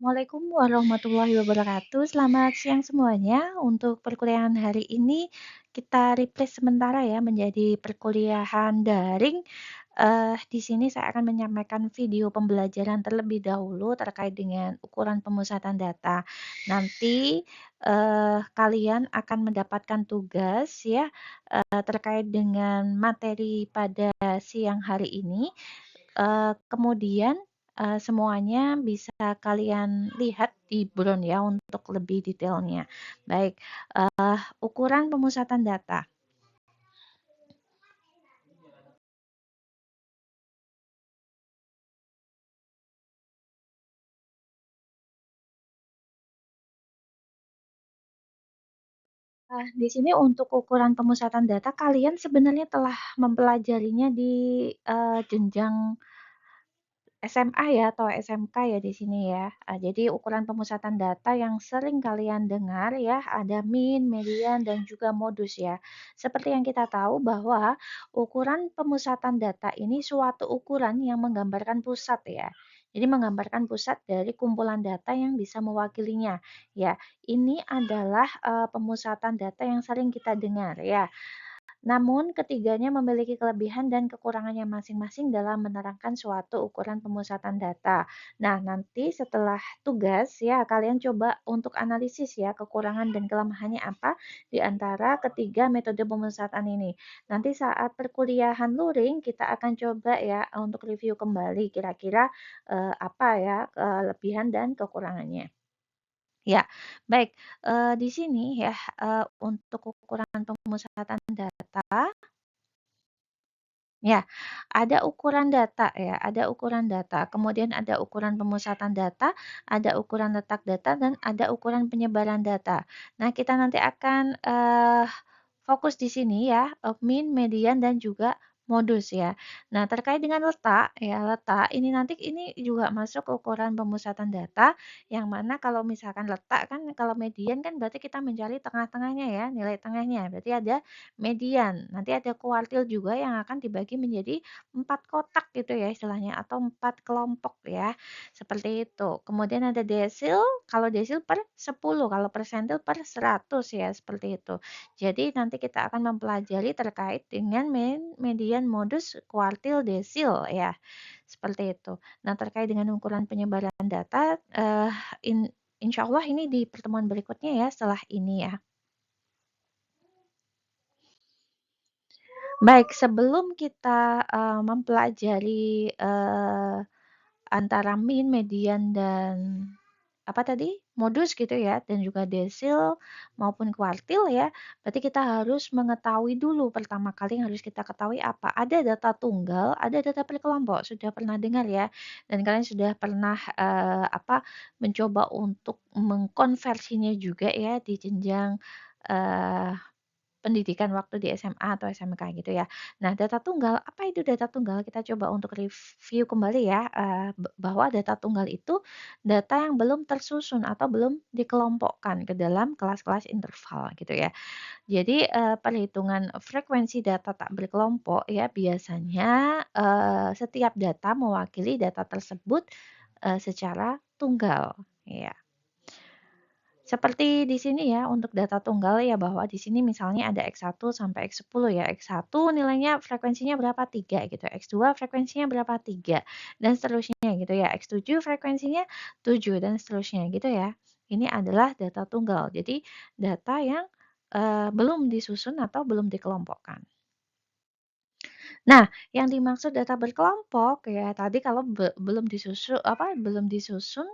Assalamualaikum warahmatullahi wabarakatuh. Selamat siang semuanya. Untuk perkuliahan hari ini kita replace sementara ya menjadi perkuliahan daring. Di sini saya akan menyampaikan video pembelajaran terlebih dahulu terkait dengan ukuran pemusatan data. Nanti kalian akan mendapatkan tugas ya terkait dengan materi pada siang hari ini. Kemudian, semuanya bisa kalian lihat di Brown ya untuk lebih detailnya. Baik, ukuran pemusatan data. Di sini untuk ukuran pemusatan data kalian sebenarnya telah mempelajarinya di, jenjang SMA ya atau SMK ya di sini ya. Jadi ukuran pemusatan data yang sering kalian dengar ya, ada mean, median, dan juga modus ya. Seperti yang kita tahu bahwa ukuran pemusatan data ini suatu ukuran yang menggambarkan pusat ya. Jadi menggambarkan pusat dari kumpulan data yang bisa mewakilinya. Ya, ini adalah pemusatan data yang sering kita dengar ya. Namun, ketiganya memiliki kelebihan dan kekurangannya masing-masing dalam menerangkan suatu ukuran pemusatan data. Nah, nanti setelah tugas ya, kalian coba untuk analisis ya, kekurangan dan kelemahannya apa di antara ketiga metode pemusatan ini. Nanti saat perkuliahan luring, kita akan coba ya untuk review kembali kira-kira apa ya kelebihan dan kekurangannya. Ya, baik. Di sini ya, untuk ukuran pemusatan data ya, ada ukuran data ya, ada ukuran data, kemudian ada ukuran pemusatan data, ada ukuran letak data, dan ada ukuran penyebaran data. Nah, kita nanti akan fokus di sini ya, mean, median, dan juga modus ya. Nah, terkait dengan letak ya, letak ini nanti ini juga masuk ke ukuran pemusatan data, yang mana kalau misalkan letak kan, kalau median kan berarti kita mencari tengah-tengahnya ya, nilai tengahnya. Berarti ada median. Nanti ada kuartil juga yang akan dibagi menjadi 4 kotak gitu ya istilahnya atau 4 kelompok ya. Seperti itu. Kemudian ada desil, kalau desil per 10, kalau persentil per 100 ya, seperti itu. Jadi nanti kita akan mempelajari terkait dengan median, modus, kuartil, desil ya. Seperti itu. Nah, terkait dengan ukuran penyebaran data insya Allah ini di pertemuan berikutnya ya setelah ini ya. Baik, sebelum kita, mempelajari, antara mean, median, dan apa tadi, modus gitu ya, dan juga desil maupun kuartil ya, berarti kita harus mengetahui dulu pertama kali yang harus kita ketahui apa, ada data tunggal, ada data per kelompok, sudah pernah dengar ya, dan kalian sudah pernah, mencoba untuk mengkonversinya juga ya di jenjang, eee pendidikan waktu di SMA atau SMK gitu ya. Nah, data tunggal, apa itu data tunggal? Kita coba untuk review kembali ya, bahwa data tunggal itu data yang belum tersusun atau belum dikelompokkan ke dalam kelas-kelas interval gitu ya. Jadi, perhitungan frekuensi data tak berkelompok ya biasanya, setiap data mewakili data tersebut, secara tunggal, ya. Seperti di sini ya, untuk data tunggal ya, bahwa di sini misalnya ada X1 sampai X10 ya. X1 nilainya frekuensinya berapa? 3 gitu. X2 frekuensinya berapa? 3 dan seterusnya gitu ya. X7 frekuensinya 7 dan seterusnya gitu ya. Ini adalah data tunggal. Jadi data yang belum disusun atau belum dikelompokkan. Nah, yang dimaksud data berkelompok ya tadi kalau belum disusun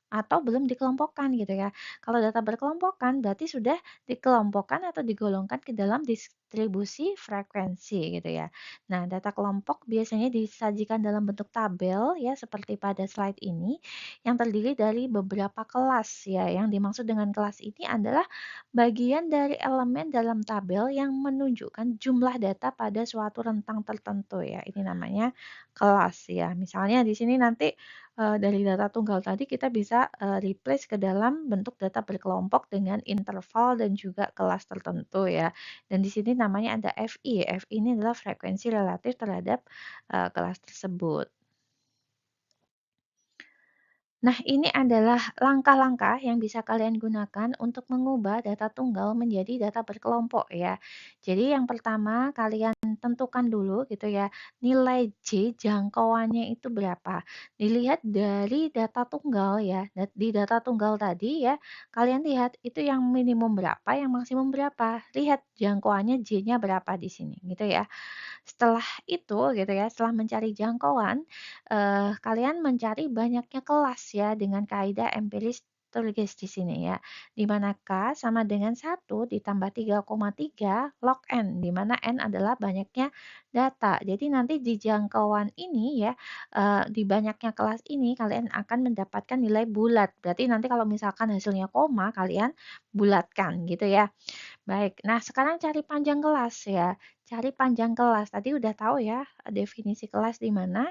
atau belum dikelompokkan gitu ya. Kalau data berkelompokan berarti sudah dikelompokkan atau digolongkan ke dalam distribusi frekuensi gitu ya. Nah, data kelompok biasanya disajikan dalam bentuk tabel ya seperti pada slide ini yang terdiri dari beberapa kelas ya. Yang dimaksud dengan kelas ini adalah bagian dari elemen dalam tabel yang menunjukkan jumlah data pada suatu rentang tertentu ya. Ini namanya kelas ya. Misalnya di sini nanti dari data tunggal tadi kita bisa replace ke dalam bentuk data berkelompok dengan interval dan juga kelas tertentu ya. Dan di sini namanya ada FI. FI ini adalah frekuensi relatif terhadap kelas tersebut. Nah, ini adalah langkah-langkah yang bisa kalian gunakan untuk mengubah data tunggal menjadi data berkelompok ya. Jadi yang pertama kalian tentukan dulu gitu ya, nilai J jangkauannya itu berapa. Dilihat dari data tunggal ya. Di data tunggal tadi ya, kalian lihat itu yang minimum berapa, yang maksimum berapa. Lihat jangkauannya J-nya berapa di sini gitu ya. Setelah itu gitu ya, setelah mencari jangkauan, kalian mencari banyaknya kelas ya dengan kaidah empiris tulis di sini ya, di mana K sama dengan 1 ditambah 3,3 log N, di mana N adalah banyaknya data. Jadi nanti di jangkauan ini ya, di banyaknya kelas ini kalian akan mendapatkan nilai bulat. Berarti nanti kalau misalkan hasilnya koma, kalian bulatkan gitu ya. Baik, nah sekarang cari panjang kelas ya. Cari panjang kelas. Tadi udah tahu ya definisi kelas di mana?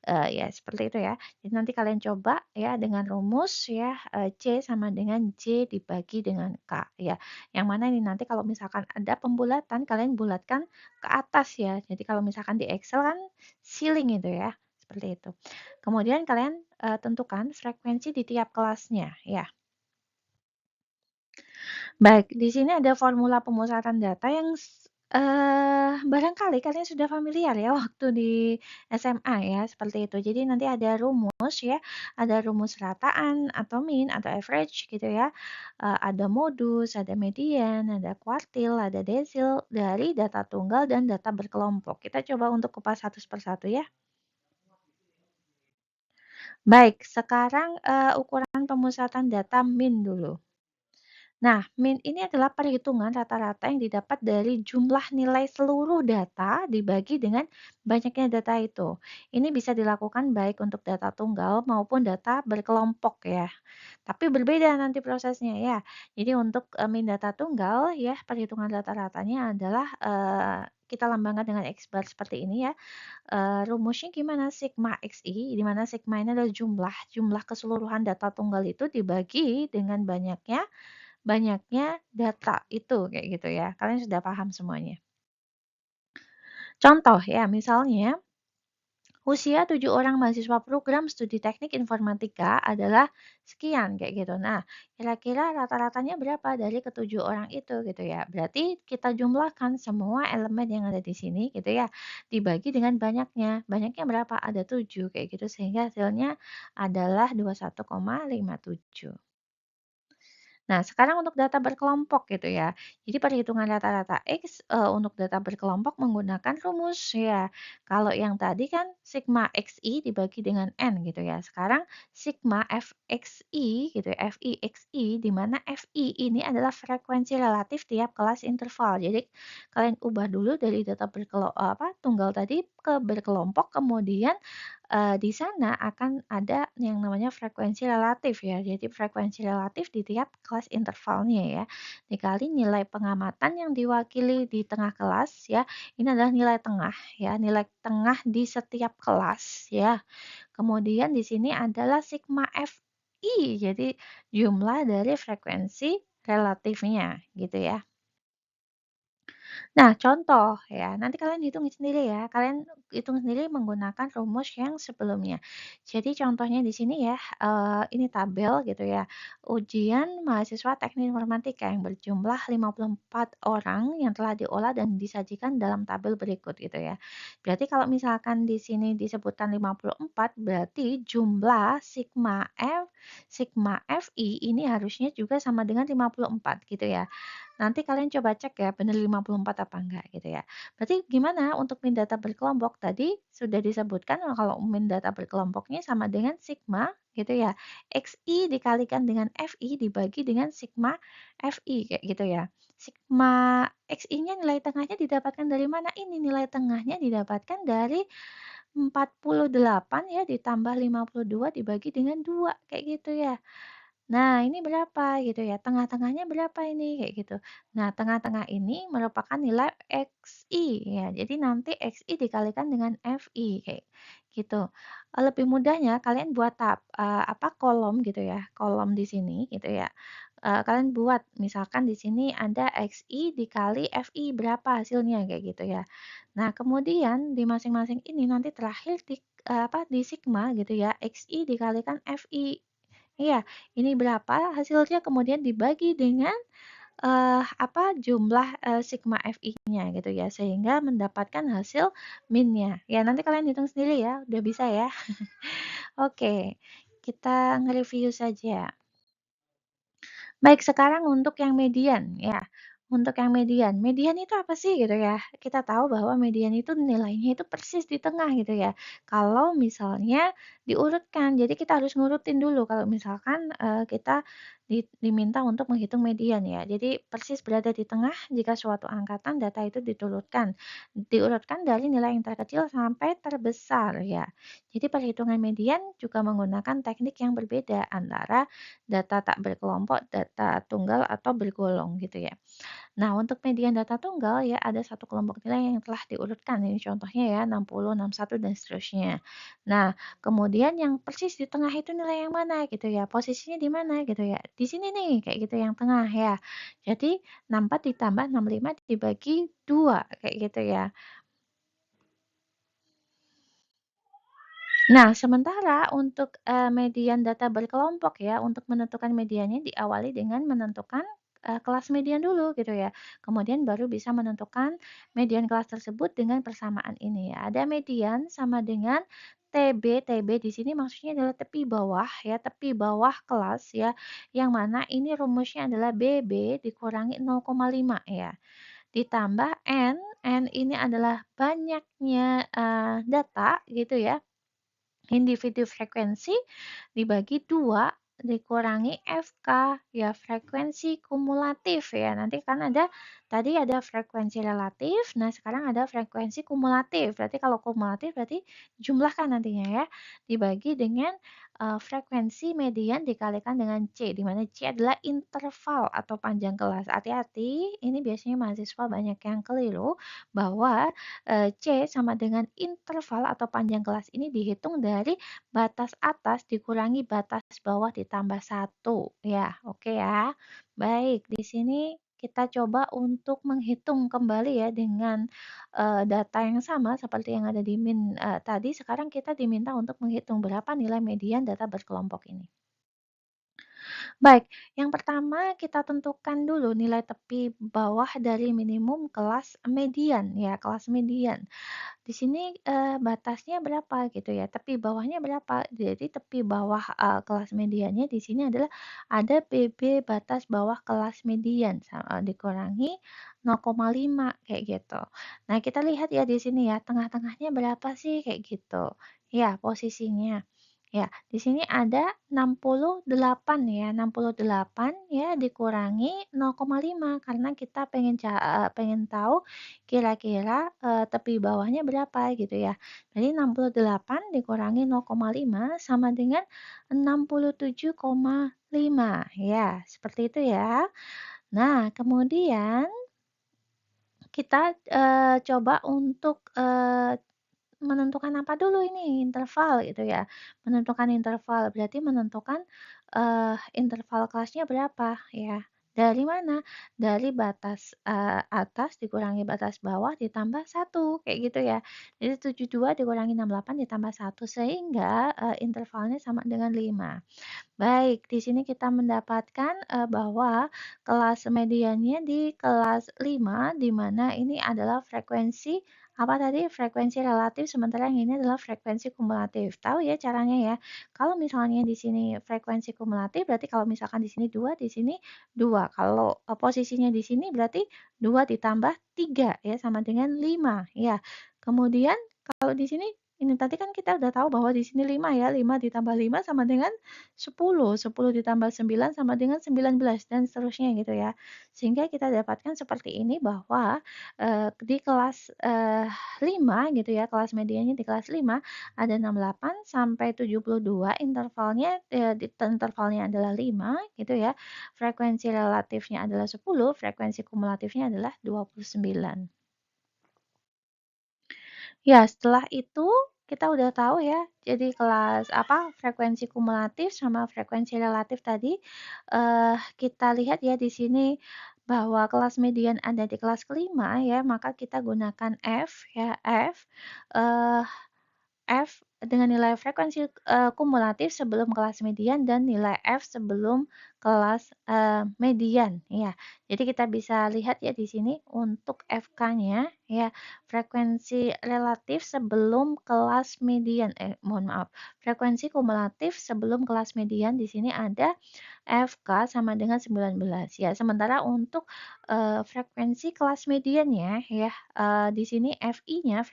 Ya seperti itu ya. Jadi nanti kalian coba ya dengan rumus ya C sama dengan J dibagi dengan K ya. Yang mana ini nanti kalau misalkan ada pembulatan kalian bulatkan ke atas ya. Jadi kalau misalkan di Excel kan ceiling itu ya. Seperti itu. Kemudian kalian tentukan frekuensi di tiap kelasnya ya. Baik, di sini ada formula pemusatan data yang barangkali kalian sudah familiar ya waktu di SMA ya, seperti itu. Jadi nanti ada rumus ya, ada rumus rataan atau mean atau average gitu ya. Ada modus, ada median, ada kuartil, ada desil dari data tunggal dan data berkelompok. Kita coba untuk kupas satu persatu ya. Baik, sekarang ukuran pemusatan data mean dulu. Nah, mean ini adalah perhitungan rata-rata yang didapat dari jumlah nilai seluruh data dibagi dengan banyaknya data itu. Ini bisa dilakukan baik untuk data tunggal maupun data berkelompok ya. Tapi berbeda nanti prosesnya ya. Jadi untuk mean data tunggal ya, perhitungan rata-ratanya adalah kita lambangkan dengan X bar seperti ini ya. Rumusnya gimana? Sigma XI, di mana sigma ini adalah jumlah keseluruhan data tunggal itu dibagi dengan banyaknya data itu, kayak gitu ya. Kalian sudah paham semuanya. Contoh ya, misalnya usia 7 orang mahasiswa program studi teknik informatika adalah sekian, kayak gitu. Nah, kira-kira rata-ratanya berapa dari ketujuh orang itu gitu ya. Berarti kita jumlahkan semua elemen yang ada di sini gitu ya, dibagi dengan banyaknya. Banyaknya berapa? Ada 7 kayak gitu, sehingga hasilnya adalah 21,57. Nah, sekarang untuk data berkelompok gitu ya. Jadi perhitungan rata-rata X untuk data berkelompok menggunakan rumus ya. Kalau yang tadi kan sigma XI dibagi dengan N gitu ya. Sekarang sigma FXI gitu ya, FIXI di mana FI ini adalah frekuensi relatif tiap kelas interval. Jadi kalian ubah dulu dari data tunggal tadi ke berkelompok, kemudian di sana akan ada yang namanya frekuensi relatif ya. Jadi frekuensi relatif di tiap kelas intervalnya ya, dikali nilai pengamatan yang diwakili di tengah kelas ya, ini adalah nilai tengah ya, nilai tengah di setiap kelas ya. Kemudian di sini adalah sigma Fi, jadi jumlah dari frekuensi relatifnya gitu ya. Nah, contoh ya, nanti kalian hitung sendiri ya, kalian hitung sendiri menggunakan rumus yang sebelumnya. Jadi contohnya di sini ya, ini tabel gitu ya, ujian mahasiswa teknik informatika yang berjumlah 54 orang yang telah diolah dan disajikan dalam tabel berikut gitu ya. Berarti kalau misalkan di sini disebutkan 54, berarti jumlah sigma Fi ini harusnya juga sama dengan 54 gitu ya. Nanti kalian coba cek ya, benar 54 apa enggak gitu ya. Berarti gimana untuk min data berkelompok? Tadi sudah disebutkan kalau min data berkelompoknya sama dengan sigma gitu ya. XI dikalikan dengan FI dibagi dengan sigma FI kayak gitu ya. Sigma XI-nya nilai tengahnya didapatkan dari mana? Ini nilai tengahnya didapatkan dari 48 ya ditambah 52 dibagi dengan 2 kayak gitu ya. Nah, ini berapa gitu ya, tengah-tengahnya berapa ini, kayak gitu. Nah, tengah-tengah ini merupakan nilai XI ya, jadi nanti XI dikalikan dengan FI kayak gitu. Lebih mudahnya kalian buat kolom gitu ya, kolom di sini gitu ya. Kalian buat misalkan di sini ada XI dikali FI berapa hasilnya kayak gitu ya. Nah, kemudian di masing-masing ini nanti terakhir di sigma gitu ya, XI dikalikan FI. Iya, ini berapa hasilnya kemudian dibagi dengan jumlah, sigma FI-nya gitu ya, sehingga mendapatkan hasil min-nya. Ya nanti kalian hitung sendiri ya, udah bisa ya. Oke, kita nge-review saja. Baik, sekarang untuk yang median ya. Untuk yang median, median itu apa sih gitu ya? Kita tahu bahwa median itu nilainya itu persis di tengah gitu ya. Kalau misalnya diurutkan, jadi kita harus ngurutin dulu kalau misalkan kita diminta untuk menghitung median ya. Jadi persis berada di tengah jika suatu angkatan data itu diturutkan. Diurutkan dari nilai yang terkecil sampai terbesar ya. Jadi perhitungan median juga menggunakan teknik yang berbeda antara data tak berkelompok, data tunggal, atau bergolong gitu ya. Nah, untuk median data tunggal ya ada satu kelompok nilai yang telah diurutkan. Ini contohnya ya 60, 61 dan seterusnya. Nah, kemudian yang persis di tengah itu nilai yang mana gitu ya. Posisinya di mana gitu ya. Di sini nih kayak gitu yang tengah ya. Jadi 64 ditambah 65 dibagi 2 kayak gitu ya. Nah, sementara untuk, median data berkelompok ya, untuk menentukan mediannya diawali dengan menentukan, kelas median dulu gitu ya. Kemudian baru bisa menentukan median kelas tersebut dengan persamaan ini ya. Ada median sama dengan TB, TB di sini maksudnya adalah tepi bawah ya, tepi bawah kelas ya, yang mana ini rumusnya adalah BB dikurangi 0,5 ya. Ditambah N, N ini adalah banyaknya, data gitu ya, individu frekuensi dibagi 2 dikurangi FK, ya frekuensi kumulatif ya. Nanti kan tadi ada frekuensi relatif, nah sekarang ada frekuensi kumulatif. Berarti kalau kumulatif berarti jumlahkan nantinya ya. Dibagi dengan frekuensi median dikalikan dengan C, di mana C adalah interval atau panjang kelas. Hati-hati, ini biasanya mahasiswa banyak yang keliru bahwa C sama dengan interval atau panjang kelas ini dihitung dari batas atas dikurangi batas bawah ditambah satu. Ya, oke ya. Baik, di sini kita coba untuk menghitung kembali ya dengan data yang sama seperti yang ada di min tadi. Sekarang kita diminta untuk menghitung berapa nilai median data berkelompok ini. Baik, yang pertama kita tentukan dulu nilai tepi bawah dari minimum kelas median ya, kelas median. Di sini, batasnya berapa gitu ya, tepi bawahnya berapa. Jadi tepi bawah, kelas mediannya di sini adalah ada PB batas bawah kelas median dikurangi 0,5 kayak gitu. Nah, kita lihat ya di sini ya, tengah-tengahnya berapa sih kayak gitu. Ya, posisinya. Ya, di sini ada 68 ya, 68 ya dikurangi 0,5 karena kita pengen tahu kira-kira, tepi bawahnya berapa gitu ya. Jadi 68 dikurangi 0,5 sama dengan 67,5 ya, seperti itu ya. Nah, kemudian kita, coba untuk, menentukan apa dulu ini? Interval gitu ya. Menentukan interval, berarti menentukan, interval kelasnya berapa ya. Dari mana? Dari batas, atas dikurangi batas bawah ditambah satu kayak gitu ya. Jadi 72 dikurangi 68 ditambah satu sehingga, intervalnya sama dengan 5. Baik, di sini kita mendapatkan, bahwa kelas mediannya di kelas 5, di mana ini adalah frekuensi apa tadi? Frekuensi relatif, sementara yang ini adalah frekuensi kumulatif. Tahu ya caranya ya. Kalau misalnya di sini frekuensi kumulatif, berarti kalau misalkan di sini 2, di sini 2. Kalau, posisinya di sini berarti 2 ditambah 3 ya, sama dengan 5 ya. Kemudian kalau di sini, ini tadi kan kita udah tahu bahwa di sini 5 ya, 5 ditambah 5 sama dengan 10, 10 ditambah 9 sama dengan 19 dan seterusnya gitu ya. Sehingga kita dapatkan seperti ini bahwa, di kelas, 5 gitu ya, kelas medianya di kelas 5 ada 68 sampai 72 intervalnya, intervalnya adalah 5 gitu ya. Frekuensi relatifnya adalah 10, frekuensi kumulatifnya adalah 29. Ya, setelah itu kita udah tahu ya, jadi kelas frekuensi kumulatif sama frekuensi relatif tadi, kita lihat ya di sini bahwa kelas median ada di kelas kelima ya, maka kita gunakan F ya, F, eee, F dengan nilai frekuensi kumulatif sebelum kelas median dan nilai F sebelum kelas median ya. Jadi kita bisa lihat ya di sini untuk FK-nya ya, frekuensi relatif sebelum kelas median mohon maaf, frekuensi kumulatif sebelum kelas median di sini ada FK sama dengan 19 ya. Sementara untuk frekuensi kelas mediannya ya, di sini FI-nya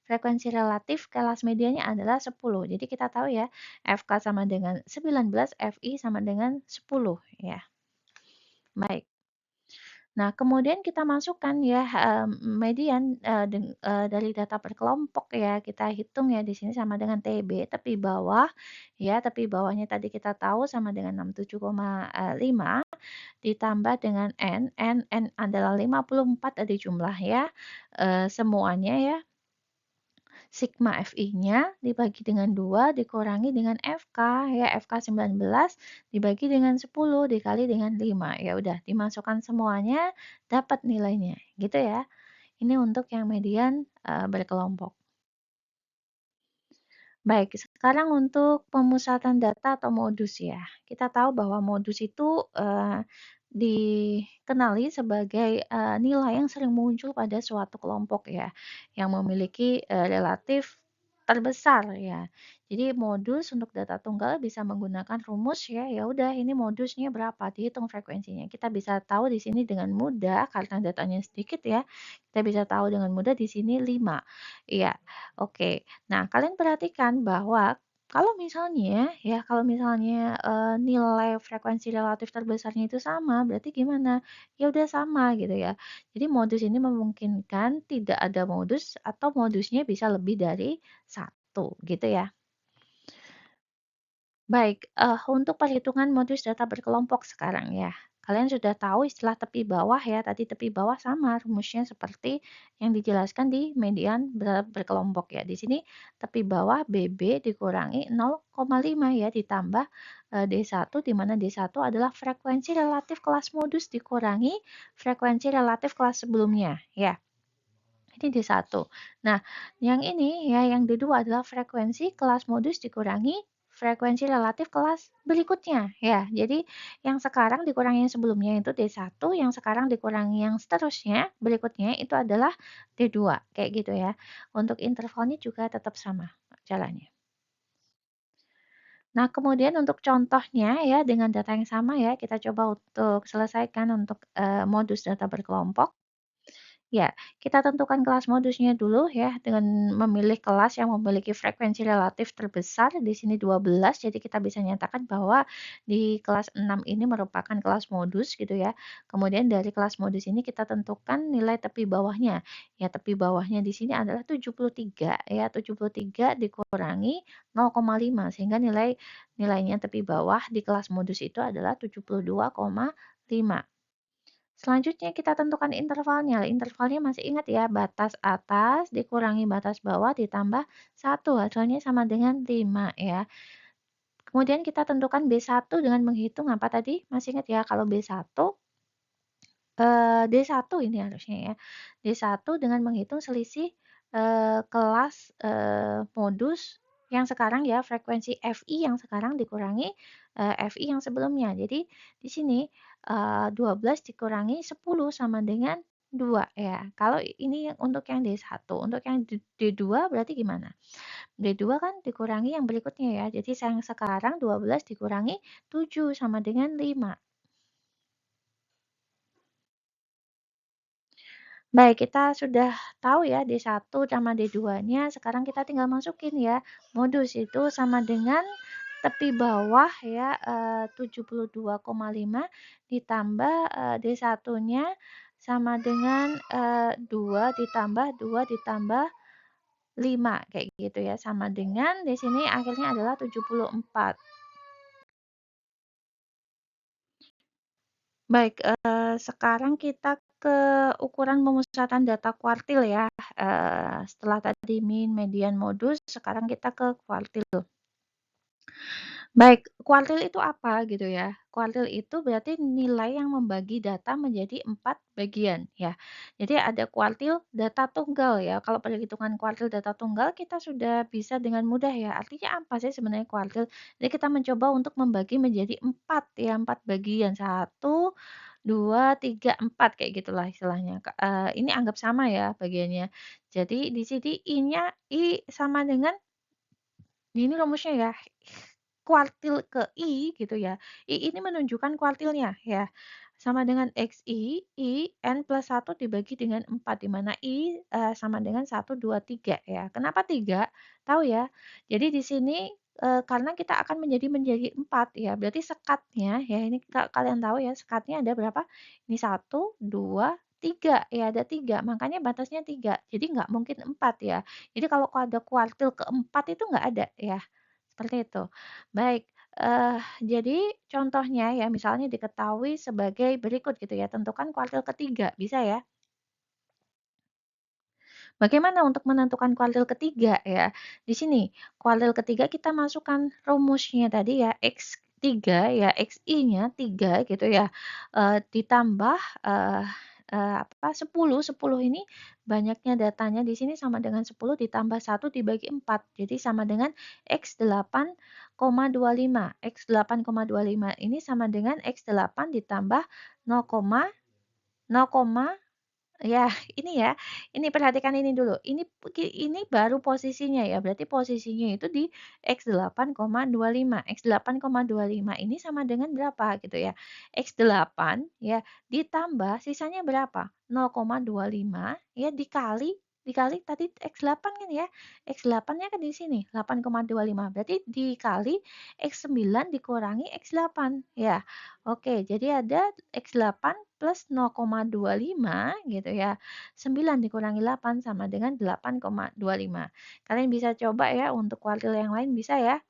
frekuensi relatif kelas medianya adalah 10. Jadi kita tahu ya, FK sama dengan 19, FI sama dengan 10 ya. Baik. Nah, kemudian kita masukkan ya median dari data per kelompok ya. Kita hitung ya di sini sama dengan TB tepi bawah ya, tepi bawahnya tadi kita tahu sama dengan 67,5 ditambah dengan N adalah 54 tadi jumlah ya. Semuanya ya sigma FI-nya dibagi dengan 2 dikurangi dengan FK ya, FK 19 dibagi dengan 10 dikali dengan 5. Ya udah dimasukkan semuanya dapat nilainya gitu ya. Ini untuk yang median berkelompok. Baik, sekarang untuk pemusatan data atau modus ya. Kita tahu bahwa modus itu dikenali sebagai nilai yang sering muncul pada suatu kelompok ya, yang memiliki relatif terbesar ya. Jadi modus untuk data tunggal bisa menggunakan rumus ya. Ya udah ini modusnya berapa, dihitung frekuensinya. Kita bisa tahu di sini dengan mudah karena datanya sedikit ya. Kita bisa tahu dengan mudah di sini 5. Iya. Oke. Nah, kalian perhatikan bahwa kalau misalnya nilai frekuensi relatif terbesarnya itu sama, berarti gimana? Ya udah sama gitu ya. Jadi modus ini memungkinkan tidak ada modus atau modusnya bisa lebih dari satu gitu ya. Baik, untuk perhitungan modus data berkelompok sekarang ya. Kalian sudah tahu istilah tepi bawah ya, tadi tepi bawah sama rumusnya seperti yang dijelaskan di median berkelompok ya. Di sini tepi bawah BB dikurangi 0,5 ya, ditambah D1 di mana D1 adalah frekuensi relatif kelas modus dikurangi frekuensi relatif kelas sebelumnya ya. Ini D1. Nah, yang ini ya, yang D2 adalah frekuensi kelas modus dikurangi frekuensi relatif kelas berikutnya ya. Jadi yang sekarang dikurangi yang sebelumnya itu D1, yang sekarang dikurangi yang seterusnya berikutnya itu adalah D2 kayak gitu ya. Untuk intervalnya juga tetap sama jalannya. Nah, kemudian untuk contohnya ya dengan data yang sama ya, kita coba untuk selesaikan untuk modus data berkelompok. Ya, kita tentukan kelas modusnya dulu ya dengan memilih kelas yang memiliki frekuensi relatif terbesar di sini 12. Jadi kita bisa nyatakan bahwa di kelas 6 ini merupakan kelas modus gitu ya. Kemudian dari kelas modus ini kita tentukan nilai tepi bawahnya. Ya, tepi bawahnya di sini adalah 73 ya. 73 dikurangi 0,5 sehingga nilainya tepi bawah di kelas modus itu adalah 72,5. Selanjutnya kita tentukan intervalnya. Intervalnya masih ingat ya, batas atas dikurangi batas bawah ditambah 1. Hasilnya sama dengan 5 ya. Kemudian kita tentukan B1 dengan menghitung apa tadi? Masih ingat ya, kalau B1 D1 ini harusnya ya. D1 dengan menghitung selisih kelas modus yang sekarang ya, frekuensi FI yang sekarang dikurangi FI yang sebelumnya. Jadi di sini 12 dikurangi 10 sama dengan 2 ya. Kalau ini untuk yang D1, untuk yang D2 berarti gimana? D2 kan dikurangi yang berikutnya ya. Jadi yang sekarang 12 dikurangi 7 sama dengan 5. Baik, kita sudah tahu ya D1 sama D2-nya, sekarang kita tinggal masukin ya. Modus itu sama dengan tepi bawah ya 72,5 ditambah D1-nya sama dengan 2 ditambah 2 ditambah 5 kayak gitu ya. Sama dengan di sini akhirnya adalah 74. Baik, sekarang kita ke ukuran pemusatan data kuartil ya. Setelah tadi min, median, modus, sekarang kita ke kuartil. Baik, kuartil itu apa gitu ya? Kuartil itu berarti nilai yang membagi data menjadi 4 bagian ya. Jadi ada kuartil data tunggal ya. Kalau perhitungan kuartil data tunggal kita sudah bisa dengan mudah ya. Artinya apa sih sebenarnya kuartil? Jadi kita mencoba untuk membagi menjadi 4 ya, 4 bagian. Satu, 2, 3, 4 kayak gitulah istilahnya. Ini anggap sama ya bagiannya. Jadi di sini I sama dengan ini rumusnya ya, kuartil ke I gitu ya, I ini menunjukkan kuartilnya ya, sama dengan XI, N plus 1 dibagi dengan 4 di mana I, sama dengan 1, 2, 3 ya. Kenapa 3? Tahu ya? Jadi di sini, karena kita akan menjadi 4 ya, berarti sekatnya ya ini kalian tahu ya sekatnya ada berapa? Ini 1, 2, 3 ya ada 3 makanya batasnya 3 jadi nggak mungkin 4 ya. Jadi kalau ada kuartil keempat itu nggak ada ya, seperti itu. Baik, jadi contohnya ya misalnya diketahui sebagai berikut gitu ya, tentukan kuartil ketiga, bisa ya? Bagaimana untuk menentukan kuartil ketiga ya? Di sini, kuartil ketiga kita masukkan rumusnya tadi ya, X3 ya, XI-nya 3 gitu ya, ditambah, eee eee, 10, 10 ini banyaknya datanya di sini sama dengan 10 ditambah 1 dibagi 4 jadi sama dengan X8,25. X8,25 ini sama dengan X8 ditambah 0, ya, ini ya, ini perhatikan ini dulu, ini baru posisinya ya, berarti posisinya itu di X8,25. X8,25 ini sama dengan berapa gitu ya, X8 ya, ditambah sisanya berapa? 0,25 ya, dikali tadi X8 kan ya, X8-nya kan di sini 8,25, berarti dikali X9 dikurangi X8 ya. Oke, jadi ada X8 plus 0,25 gitu ya. 9 dikurangi 8 sama dengan 8,25. Kalian bisa coba ya untuk kuartil yang lain bisa ya.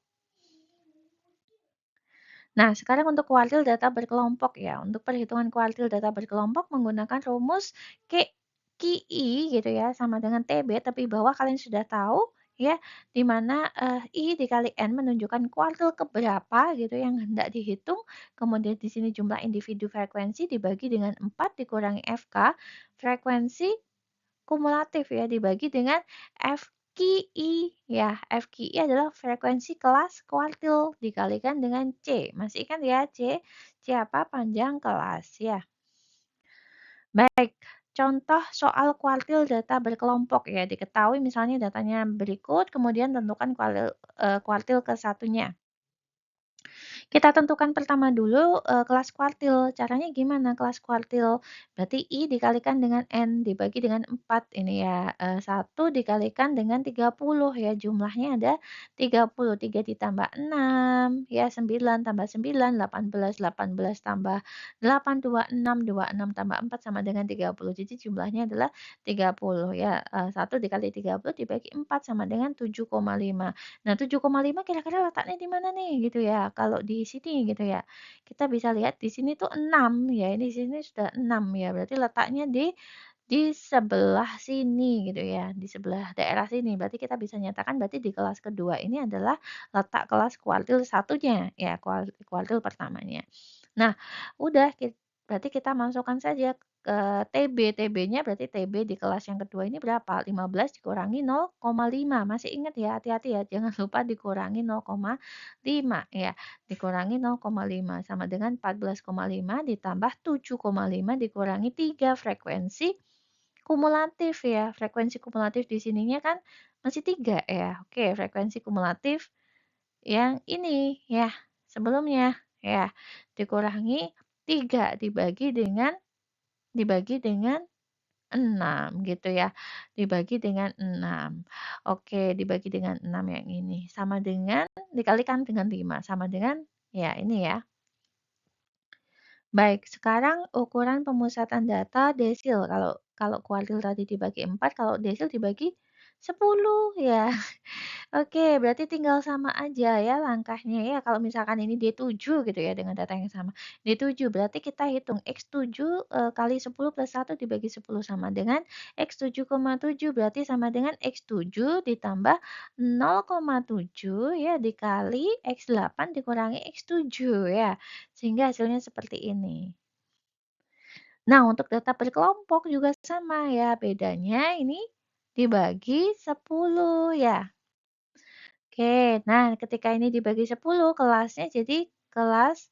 Nah, sekarang untuk kuartil data berkelompok ya. Untuk perhitungan kuartil data berkelompok menggunakan rumus QI gitu ya, sama dengan TB, tapi bahwa kalian sudah tahu ya, di mana I dikali N menunjukkan kuartil keberapa gitu yang hendak dihitung. Kemudian di sini jumlah individu frekuensi dibagi dengan 4 dikurangi FK, frekuensi kumulatif ya, dibagi dengan FQI ya. FQI adalah frekuensi kelas kuartil dikalikan dengan C. Masih ingat ya C? C apa? Panjang kelas ya. Baik, contoh soal kuartil data berkelompok ya. Diketahui misalnya datanya berikut, kemudian tentukan kuartil ke satunya. Kita tentukan pertama dulu, kelas kuartil. Caranya gimana kelas kuartil? Berarti I dikalikan dengan N dibagi dengan 4 ini ya, 1 dikalikan dengan 30 ya, jumlahnya ada 30. 3 ditambah 6 ya, 9 tambah 9, 18, 18 tambah 8, 26 tambah 4 sama dengan 30. Jadi jumlahnya adalah 30 ya, 1 dikali 30 dibagi 4 sama dengan 7,5. Nah, 7,5 kira-kira letaknya di mana nih gitu ya, kalau di sini gitu ya. Kita bisa lihat di sini tuh 6 ya, ini di sini sudah 6 ya, berarti letaknya di sebelah sini gitu ya, di sebelah daerah sini. Berarti kita bisa nyatakan berarti di kelas kedua ini adalah letak kelas kuartil satunya ya, kuartil pertamanya. Nah, udah berarti kita masukkan saja ke TB. TB-nya berarti TB di kelas yang kedua ini berapa? 15 dikurangi 0,5. Masih ingat ya, hati-hati ya, jangan lupa dikurangi 0,5 ya. Dikurangi 0,5 sama dengan 14,5 ditambah 7,5 dikurangi 3 frekuensi kumulatif ya. Frekuensi kumulatif di sininya kan masih 3 ya. Oke, frekuensi kumulatif yang ini ya, sebelumnya ya, dikurangi 3 dibagi dengan 6 gitu ya, dibagi dengan 6. Oke, dibagi dengan 6 yang ini, sama dengan dikalikan dengan 5 sama dengan ya ini ya. Baik, sekarang ukuran pemusatan data desil, kalau kalau kuartil tadi dibagi 4, kalau desil dibagi 10 ya. Oke, berarti tinggal sama aja ya langkahnya ya, kalau misalkan ini D7 gitu ya dengan data yang sama. D7 berarti kita hitung X7, kali 10 plus 1 dibagi 10 sama dengan X7,7 berarti sama dengan X7 ditambah 0,7 ya dikali X8 dikurangi X7 ya. Sehingga hasilnya seperti ini. Nah, untuk data per kelompok juga sama ya, bedanya ini dibagi 10 ya. Oke, nah ketika ini dibagi 10 kelasnya jadi kelas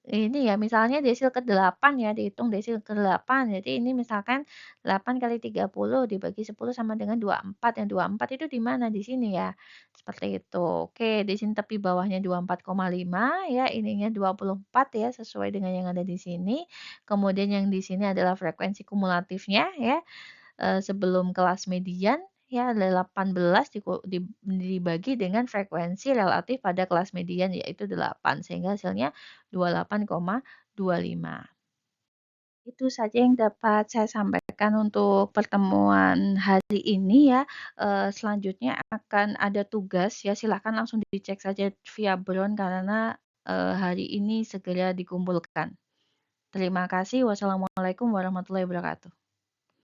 ini ya, misalnya desil ke-8 ya, dihitung desil ke-8. Jadi ini misalkan 8 kali 30 dibagi 10 sama dengan 24. Yang 24 itu di mana? Di sini ya. Seperti itu. Oke, di sini tepi bawahnya 24,5 ya, ininya 24 ya, sesuai dengan yang ada di sini. Kemudian yang di sini adalah frekuensi kumulatifnya ya. Sebelum kelas median ya 18 dibagi dengan frekuensi relatif pada kelas median yaitu 8 sehingga hasilnya 28,25. Itu saja yang dapat saya sampaikan untuk pertemuan hari ini ya. Selanjutnya akan ada tugas ya, silahkan langsung dicek saja via Bron karena hari ini segera dikumpulkan. Terima kasih. Wassalamualaikum warahmatullahi wabarakatuh.